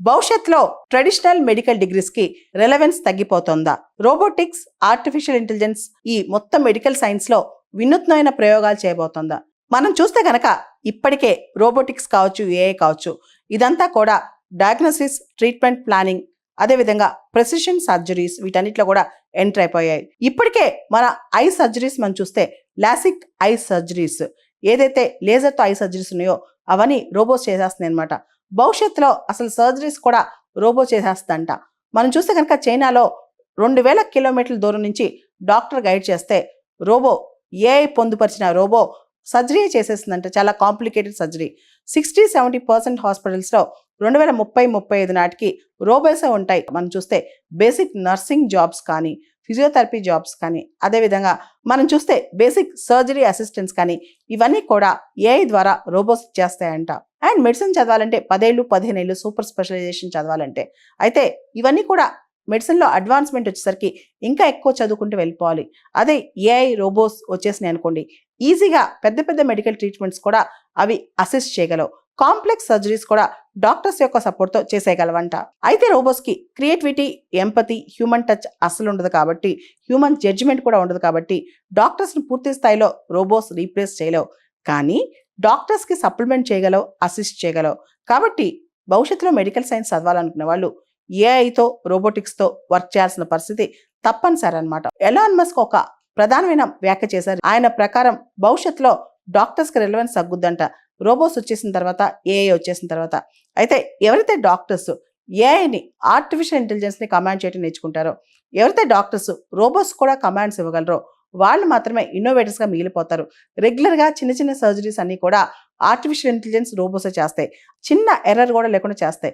భవిష్యత్తులో traditional medical degrees కి relevance తగ్గిపోతుందా? Robotics, artificial intelligence ఈ మొత్తం మెడికల్ సైన్స్ లో వినూత్నమైన ప్రయోగాలు చేయబోతోందా? మనం చూస్తే గనక ఇప్పటికే రోబోటిక్స్ కావచ్చు, ఏఐ కావచ్చు, ఇదంతా కూడా డయాగ్నోసిస్, ట్రీట్మెంట్ ప్లానింగ్, అదేవిధంగా ప్రెసిషన్ సర్జరీస్ వీటన్నిటిలో కూడా ఎంటర్ అయిపోయాయి. ఇప్పటికే మన ఐ సర్జరీస్ మనం చూస్తే లాసిక్ ఐ సర్జరీస్, ఏదైతే లేజర్తో ఐ సర్జరీస్ ఉన్నాయో అవన్నీ రోబోట్స్ చేసేస్తున్నాయి అనమాట. భవిష్యత్తులో అసలు సర్జరీస్ కూడా రోబో చేసేస్తుందంట. మనం చూస్తే కనుక చైనాలో 2000 కిలోమీటర్ల దూరం నుంచి డాక్టర్ గైడ్ చేస్తే రోబో, ఏఐ పొందుపరిచిన రోబో సర్జరీ చేసేస్తుందంట. చాలా కాంప్లికేటెడ్ సర్జరీ. 60-70% హాస్పిటల్స్లో 2030-35 నాటికి రోబోసే ఉంటాయి. మనం చూస్తే బేసిక్ నర్సింగ్ జాబ్స్ కానీ, ఫిజియోథెరపీ జాబ్స్ కానీ, అదేవిధంగా మనం చూస్తే బేసిక్ సర్జరీ అసిస్టెంట్స్ కానీ, ఇవన్నీ కూడా ఏఐ ద్వారా రోబోస్ చేస్తాయంట. అండ్ మెడిసిన్ చదవాలంటే 10 ఏళ్ళు 15 ఏళ్ళు సూపర్ స్పెషలైజేషన్ చదవాలంటే. అయితే ఇవన్నీ కూడా మెడిసిన్లో అడ్వాన్స్మెంట్ వచ్చేసరికి ఇంకా ఎక్కువ చదువుకుంటూ వెళ్ళిపోవాలి. అదే ఏఐ రోబోస్ వచ్చేసినాయి అనుకోండి, ఈజీగా పెద్ద పెద్ద మెడికల్ ట్రీట్మెంట్స్ కూడా అవి అసిస్ట్ చేయగలవు. కాంప్లెక్స్ సర్జరీస్ కూడా డాక్టర్స్ యొక్క సపోర్ట్తో చేసేయగలవంట. అయితే రోబోస్కి క్రియేటివిటీ, ఎంపతి, హ్యూమన్ టచ్ అస్సలు ఉండదు కాబట్టి, హ్యూమన్ జడ్జిమెంట్ కూడా ఉండదు కాబట్టి డాక్టర్స్ని పూర్తి స్థాయిలో రోబోస్ రీప్లేస్ చేయలేవు. కానీ డాక్టర్స్కి సప్లిమెంట్ చేయగలవు, అసిస్ట్ చేయగలవు. కాబట్టి భవిష్యత్తులో మెడికల్ సైన్స్ చదవాలనుకునే వాళ్ళు ఏఐతో, రోబోటిక్స్తో వర్క్ చేయాల్సిన పరిస్థితి తప్పనిసరి అనమాట. ఎలాన్ మస్క్ ఒక ప్రధానమైన వ్యాఖ్య చేశారు. ఆయన ప్రకారం భవిష్యత్తులో డాక్టర్స్కి రెలవెన్స్ తగ్గుద్దంట రోబోస్ వచ్చేసిన తర్వాత, ఏఐ వచ్చేసిన తర్వాత. అయితే ఎవరైతే డాక్టర్స్ ఏఐని, ఆర్టిఫిషియల్ ఇంటెలిజెన్స్ని కమాండ్ చేయడం నేర్చుకుంటారో, ఎవరైతే డాక్టర్స్ రోబోస్ కూడా కమాండ్స్ ఇవ్వగలరో వాళ్ళు మాత్రమే ఇన్నోవేటర్స్గా మిగిలిపోతారు. రెగ్యులర్గా చిన్న చిన్న సర్జరీస్ అన్నీ కూడా ఆర్టిఫిషియల్ ఇంటెలిజెన్స్ రోబోసే చేస్తాయి. చిన్న ఎర్రర్ కూడా లేకుండా చేస్తాయి.